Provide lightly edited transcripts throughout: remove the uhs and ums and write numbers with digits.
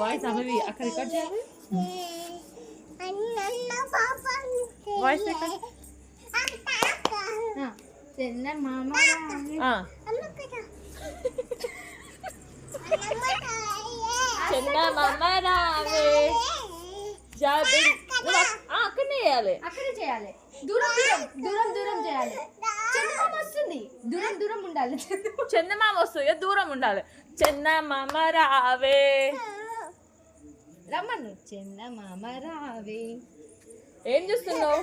Voice అవి అక్కడ record చేయాలి. వాయిస్ చిన్న మామ రావే అక్కడనే చేయాలి. అక్కడే చేయాలి. దూరం దూరం దూరం దూరం చేయాలి. చందమామ వస్తుంది. దూరం దూరం ఉండాలి. చందమామ వస్తుంది, దూరం ఉండాలి. చందమామ రావే రమ్మను. చందమామ రావే. ఏం చేస్తున్నావు?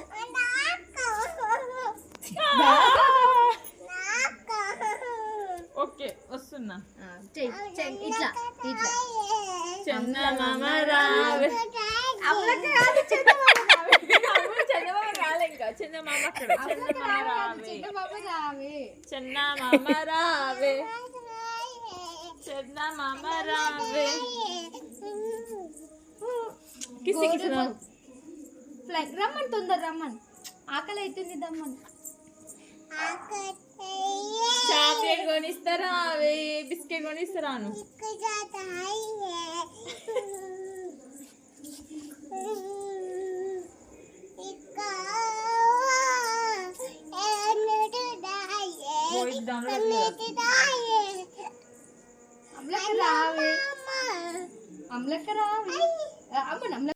ఓకే వస్తున్నా. ఇట్లా ఇట్లా చందమామ రావే. చందమామ రాలే ఇంకా. చందమామ అక్కడ. చందమామ రావే. చందమామ రావే. చందమామ రావే. కిసి కిసి రమ్మని తొందర రమ్మని. ఆకలి అవుతుంది దమ్మని. చాక్లెట్ కొనిస్తారా? అవి బిస్కెట్ కొనిస్తారాను. అమ్లక్క రావే. అమ్లక్క రావే. అమ్మ